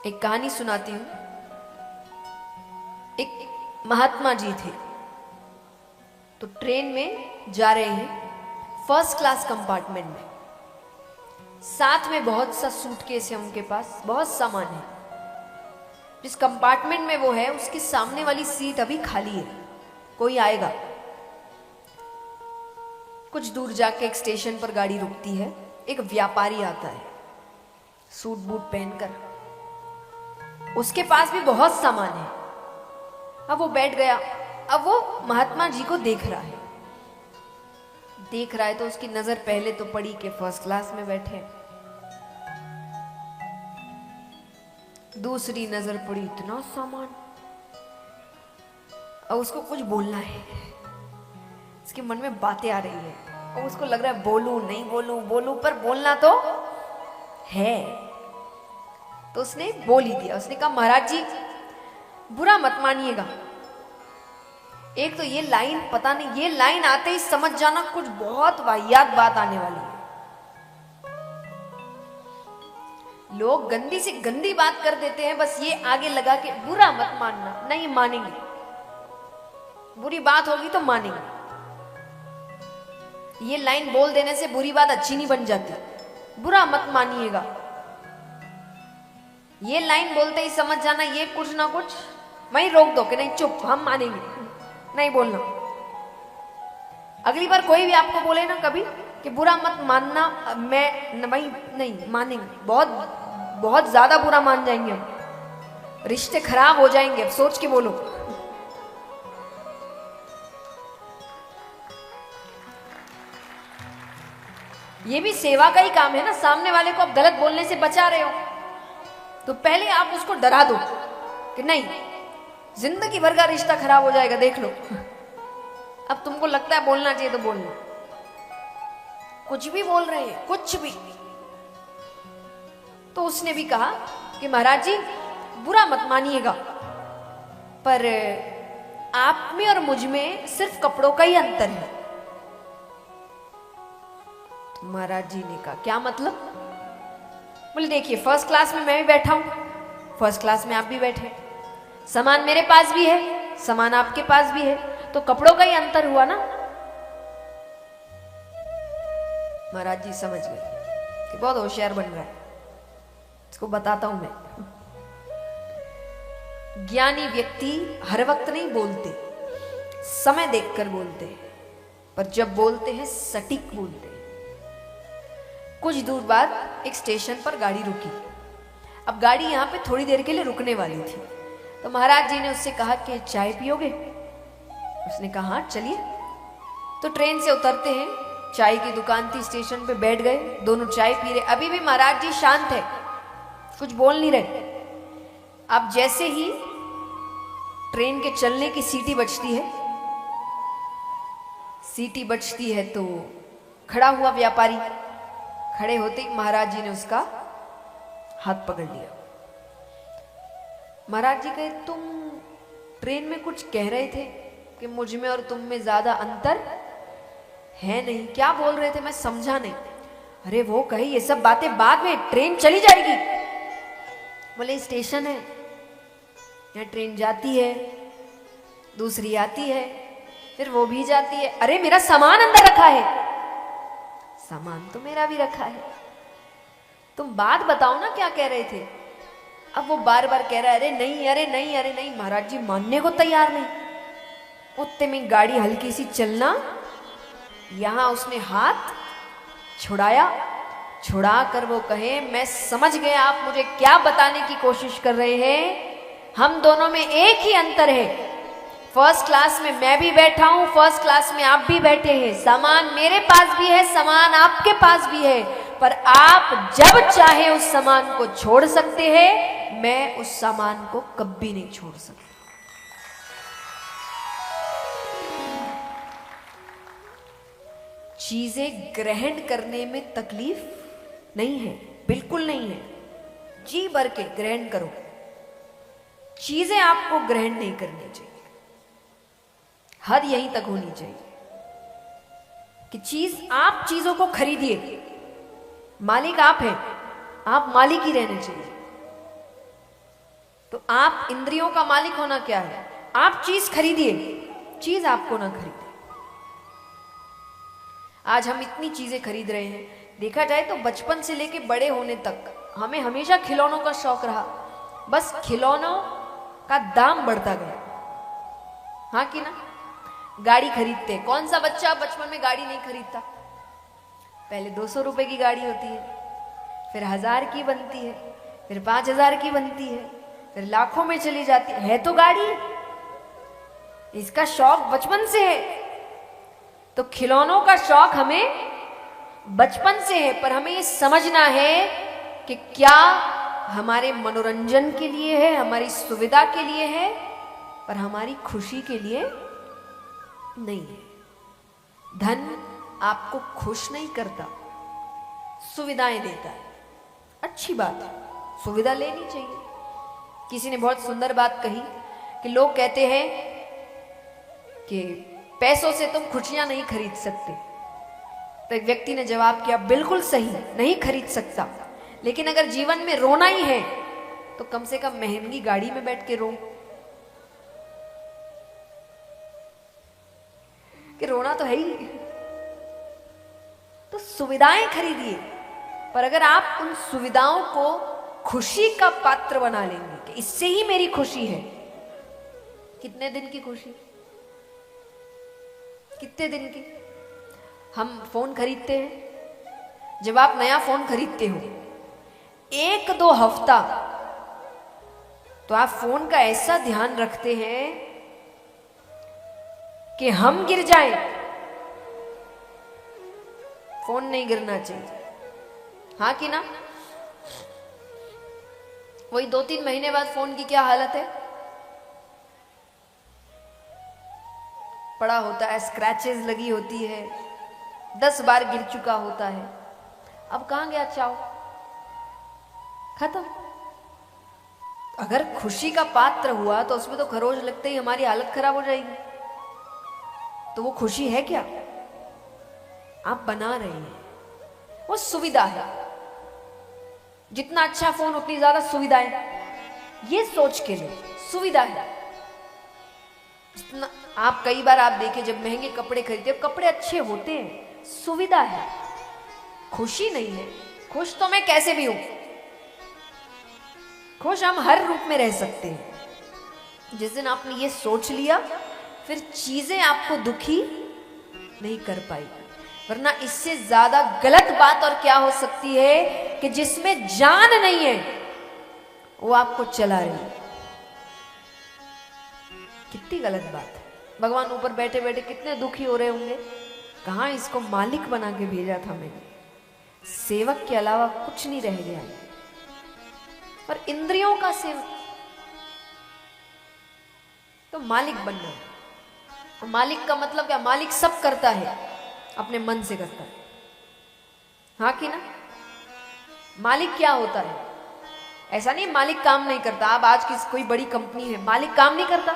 एक कहानी सुनाती हूं। एक महात्मा जी थे, तो ट्रेन में जा रहे हैं, फर्स्ट क्लास कंपार्टमेंट में। साथ में बहुत सा सूटकेस है, उनके पास बहुत सामान है। जिस कंपार्टमेंट में वो है उसके सामने वाली सीट अभी खाली है, कोई आएगा। कुछ दूर जाके एक स्टेशन पर गाड़ी रुकती है, एक व्यापारी आता है सूट बूट पहनकर, उसके पास भी बहुत सामान है। अब वो बैठ गया। अब वो महात्मा जी को देख रहा है तो उसकी नजर पहले तो पड़ी कि फर्स्ट क्लास में बैठे हैं। दूसरी नजर पड़ी, इतना सामान। अब उसको कुछ बोलना है, उसके मन में बातें आ रही है और उसको लग रहा है बोलूं नहीं बोलूं, बोलूं पर बोलना तो है। तो उसने बोल ही दिया। उसने कहा, महाराज जी बुरा मत मानिएगा, एक तो ये लाइन, पता नहीं, ये लाइन आते ही समझ जाना कुछ बहुत वाहियात बात आने वाली है। लोग गंदी से गंदी बात कर देते हैं, बस ये आगे लगा के बुरा मत मानना। नहीं मानेंगे, बुरी बात होगी तो मानेंगे। ये लाइन बोल देने से बुरी बात अच्छी नहीं बन जाती। बुरा मत मानिएगा, ये लाइन बोलते ही समझ जाना ये कुछ ना कुछ वहीं रोक दो कि नहीं चुप, हम मानेंगे, नहीं बोलना। अगली बार कोई भी आपको बोले ना कभी कि बुरा मत मानना, मैं नहीं मानेंगे, बहुत बहुत ज्यादा बुरा मान जाएंगे हम, रिश्ते खराब हो जाएंगे। अब सोच के बोलो। ये भी सेवा का ही काम है ना। सामने वाले को आप गलत बोलने से बचा रहे हो तो पहले आप उसको डरा दो कि नहीं, जिंदगी भर का रिश्ता खराब हो जाएगा, देख लो। अब तुमको लगता है बोलना चाहिए तो बोलना, कुछ भी बोल रहे हैं, कुछ भी। तो उसने भी कहा कि महाराज जी बुरा मत मानिएगा, पर आप में और मुझ में सिर्फ कपड़ों का ही अंतर है। तो महाराज जी ने कहा, क्या मतलब? बोले, देखिए फर्स्ट क्लास में मैं भी बैठा हूं, फर्स्ट क्लास में आप भी बैठे, सामान मेरे पास भी है, सामान आपके पास भी है, तो कपड़ों का ही अंतर हुआ ना। महाराज जी समझ गए कि बहुत होशियार बन रहा है, इसको बताता हूं मैं। ज्ञानी व्यक्ति हर वक्त नहीं बोलते, समय देखकर बोलते हैं, पर जब बोलते हैं सटीक बोलते हैं। कुछ दूर बाद एक स्टेशन पर गाड़ी रुकी। अब गाड़ी यहां पे थोड़ी देर के लिए रुकने वाली थी, तो महाराज जी ने उससे कहा कि चाय पियोगे? उसने कहा हाँ चलिए। तो ट्रेन से उतरते हैं, चाय की दुकान थी, स्टेशन पे बैठ गए, दोनों चाय पी रहे। अभी भी महाराज जी शांत है, कुछ बोल नहीं रहे। अब जैसे ही ट्रेन के चलने की सीटी बजती है तो खड़ा हुआ व्यापारी, खड़े होते ही महाराज जी ने उसका हाथ पकड़ लिया। महाराज जी कहे, तुम ट्रेन में कुछ कह रहे थे कि मुझ में और तुम में ज्यादा अंतर है नहीं, क्या बोल रहे थे? मैं समझा नहीं। अरे वो कहे ये सब बातें बाद में, ट्रेन चली जाएगी। बोले स्टेशन है, यहाँ ट्रेन जाती है, दूसरी आती है, फिर वो भी जाती है। अरे मेरा सामान अंदर रखा है। सामान तो मेरा भी रखा है, तुम बात बताओ ना क्या कह रहे थे। अब वो बार बार कह रहा है, अरे नहीं अरे नहीं अरे नहीं। महाराज जी मानने को तैयार नहीं। उतने में गाड़ी हल्की सी चलना, यहां उसने हाथ छुड़ाया, छुड़ा कर वो कहे, मैं समझ गया आप मुझे क्या बताने की कोशिश कर रहे हैं। हम दोनों में एक ही अंतर है, फर्स्ट क्लास में मैं भी बैठा हूं, फर्स्ट क्लास में आप भी बैठे हैं, सामान मेरे पास भी है, सामान आपके पास भी है, पर आप जब चाहे उस सामान को छोड़ सकते हैं, मैं उस सामान को कभी नहीं छोड़ सकता। चीजें ग्रहण करने में तकलीफ नहीं है, बिल्कुल नहीं है। जी भर के ग्रहण करो, चीजें आपको ग्रहण नहीं करनी चाहिए। हद यहीं तक होनी चाहिए कि आप चीजों को खरीदिए, मालिक आप हैं, आप मालिक ही रहने चाहिए। तो आप इंद्रियों का मालिक होना क्या है? आप चीज खरीदिए, चीज आपको ना खरीदे। आज हम इतनी चीजें खरीद रहे हैं, देखा जाए तो बचपन से लेके बड़े होने तक हमें हमेशा खिलौनों का शौक रहा। बस खिलौनों का दाम बढ़ता गया, हाँ कि ना? गाड़ी खरीदते, कौन सा बच्चा बचपन में गाड़ी नहीं खरीदता? पहले 200 रुपए की गाड़ी होती है, फिर 1000 की बनती है, फिर 5000 की बनती है, फिर लाखों में चली जाती है तो गाड़ी। इसका शौक बचपन से है। तो खिलौनों का शौक हमें बचपन से है, पर हमें ये समझना है कि क्या हमारे मनोरंजन के लिए है, हमारी सुविधा के लिए है, पर हमारी खुशी के लिए नहीं है। धन आपको खुश नहीं करता, सुविधाएं देता है। अच्छी बात है, सुविधा लेनी चाहिए। किसी ने बहुत सुंदर बात कही कि लोग कहते हैं कि पैसों से तुम खुशियां नहीं खरीद सकते। तो एक व्यक्ति ने जवाब किया, बिल्कुल सही, नहीं खरीद सकता, लेकिन अगर जीवन में रोना ही है तो कम से कम महंगी गाड़ी में बैठ के रो। कि रोना तो है ही। तो सुविधाएं खरीदिए, पर अगर आप उन सुविधाओं को खुशी का पात्र बना लेंगे कि इससे ही मेरी खुशी है। कितने दिन की खुशी? कितने दिन की? हम फोन खरीदते हैं, जब आप नया फोन खरीदते हो 1-2 हफ्ता तो आप फोन का ऐसा ध्यान रखते हैं कि हम गिर जाएं, फोन नहीं गिरना चाहिए, हाँ कि ना? वही 2-3 महीने बाद फोन की क्या हालत है? पड़ा होता है, स्क्रैचेस लगी होती है, 10 बार गिर चुका होता है। अब कहां गया चाव? खत्म। अगर खुशी का पात्र हुआ तो उसमें तो खरोच लगते ही हमारी हालत खराब हो जाएगी। तो वो खुशी है क्या? आप बना रहे हैं, वो सुविधा है। जितना अच्छा फोन उतनी ज्यादा सुविधाएं, ये सोच के लिए सुविधा है। आप कई बार आप देखें, जब महंगे कपड़े खरीदते, कपड़े अच्छे होते हैं, सुविधा है, खुशी नहीं है। खुश तो मैं कैसे भी हूं, खुश हम हर रूप में रह सकते हैं। जिस दिन आपने ये सोच लिया, फिर चीजें आपको दुखी नहीं कर पाएगी। वरना इससे ज्यादा गलत बात और क्या हो सकती है कि जिसमें जान नहीं है वो आपको चला रही है। कितनी गलत बात है। भगवान ऊपर बैठे बैठे कितने दुखी हो रहे होंगे, कहां इसको मालिक बना के भेजा था मैंने, सेवक के अलावा कुछ नहीं रह गया। और इंद्रियों का सेवक तो मालिक बनना है। मालिक का मतलब क्या? मालिक सब करता है, अपने मन से करता है, हाँ कि ना? मालिक क्या होता है? ऐसा नहीं मालिक काम नहीं करता। अब आज की कोई बड़ी कंपनी है, मालिक काम नहीं करता?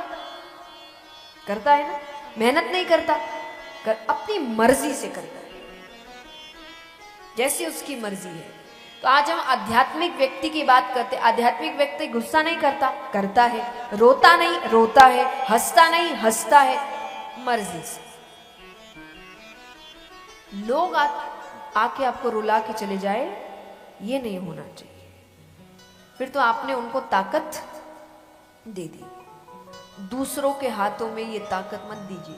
करता है ना, मेहनत नहीं करता, अपनी मर्जी से करता है, जैसे उसकी मर्जी है। तो आज हम आध्यात्मिक व्यक्ति की बात करते। आध्यात्मिक व्यक्ति गुस्सा नहीं करता, करता है, रोता नहीं, रोता है, हंसता नहीं, हंसता है, मर्जी से। लोग आके आपको रुला के चले जाए, ये नहीं होना चाहिए। फिर तो आपने उनको ताकत दे दी। दूसरों के हाथों में ये ताकत मत दीजिए,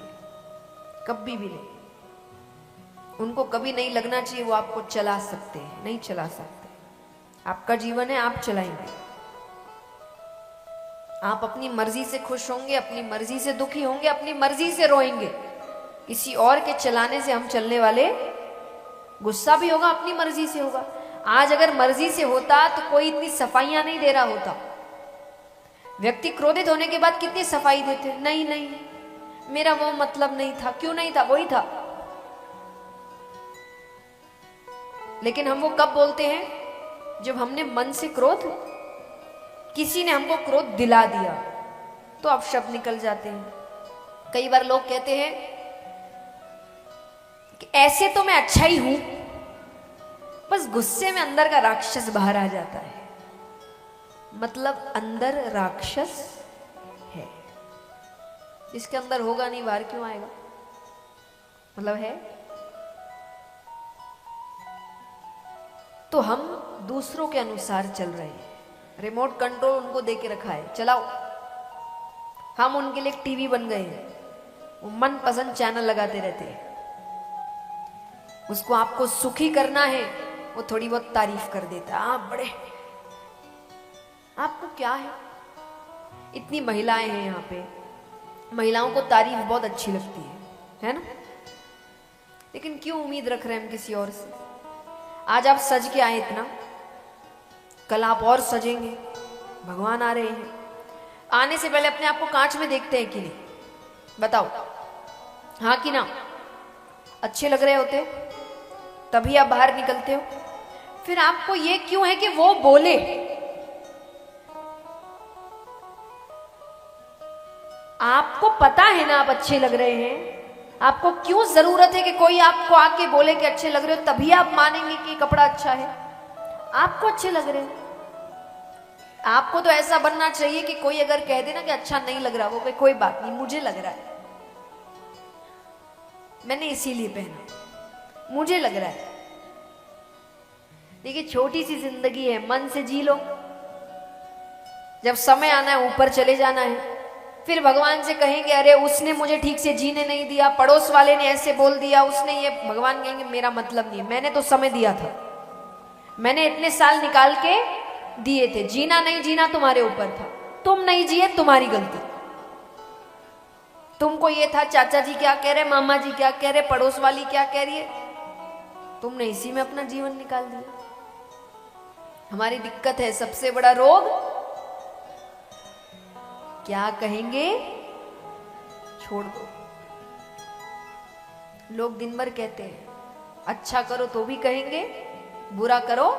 कभी भी नहीं। उनको कभी नहीं लगना चाहिए वो आपको चला सकते हैं, नहीं चला सकते। आपका जीवन है, आप चलाएंगे। आप अपनी मर्जी से खुश होंगे, अपनी मर्जी से दुखी होंगे, अपनी मर्जी से रोएंगे। किसी और के चलाने से हम चलने वाले। गुस्सा भी होगा, अपनी मर्जी से होगा। आज अगर मर्जी से होता तो कोई इतनी सफाइयां नहीं दे रहा होता। व्यक्ति क्रोधित होने के बाद कितनी सफाई देते, नहीं नहीं मेरा वो मतलब नहीं था। क्यों नहीं था? वही था। लेकिन हम वो कब बोलते हैं? जब हमने मन से क्रोध, किसी ने हमको क्रोध दिला दिया तो अब शब्द निकल जाते हैं। कई बार लोग कहते हैं कि ऐसे तो मैं अच्छा ही हूं, बस गुस्से में अंदर का राक्षस बाहर आ जाता है। मतलब अंदर राक्षस है। इसके अंदर होगा नहीं, बाहर क्यों आएगा? मतलब है। तो हम दूसरों के अनुसार चल रहे हैं, रिमोट कंट्रोल उनको दे के रखा है, चलाओ। हम उनके लिए टीवी बन गए हैं, वो मन पसंद चैनल लगाते रहते हैं। उसको आपको सुखी करना है, वो थोड़ी बहुत तारीफ कर देता है, आप बड़े, आपको क्या है? इतनी महिलाएं हैं यहाँ पे, महिलाओं को तारीफ बहुत अच्छी लगती है ना? लेकिन क्यों उम्मीद रख रहे हैं हम किसी और से? आज आप सज के आए इतना, कल आप और सजेंगे। भगवान आ रहे हैं, आने से पहले अपने आप को कांच में देखते हैं कि नहीं? बताओ, हाँ कि ना? अच्छे लग रहे होते तभी आप बाहर निकलते हो। फिर आपको ये क्यों है कि वो बोले? आपको पता है ना आप अच्छे लग रहे हैं, आपको क्यों जरूरत है कि कोई आपको आके बोले कि अच्छे लग रहे हो, तभी आप मानेंगे कि कपड़ा अच्छा है? आपको अच्छे लग रहे हैं। आपको तो ऐसा बनना चाहिए कि कोई अगर कह दे ना कि अच्छा नहीं लग रहा, वो कोई बात नहीं, मुझे लग रहा है, मैंने इसीलिए पहना, मुझे लग रहा है। देखिए, छोटी सी जिंदगी है, मन से जी लो। जब समय आना है ऊपर चले जाना है, फिर भगवान से कहेंगे अरे उसने मुझे ठीक से जीने नहीं दिया, पड़ोस वाले ने ऐसे बोल दिया, उसने ये, भगवान कहेंगे मेरा मतलब नहीं है, मैंने तो समय दिया था, मैंने इतने साल निकाल के दिए थे, जीना नहीं जीना तुम्हारे ऊपर था, तुम नहीं जिए, तुम्हारी गलती। तुमको ये था चाचा जी क्या कह रहे, मामा जी क्या कह रहे, पड़ोस वाली क्या कह रही है, तुमने इसी में अपना जीवन निकाल दिया। हमारी दिक्कत है, सबसे बड़ा रोग, क्या कहेंगे छोड़ दो। लोग दिन भर कहते हैं, अच्छा करो तो भी कहेंगे, बुरा करो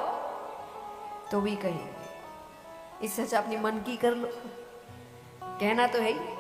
तो भी कहेंगे। इससे अच्छा अपनी मन की कर लो, कहना तो है ही।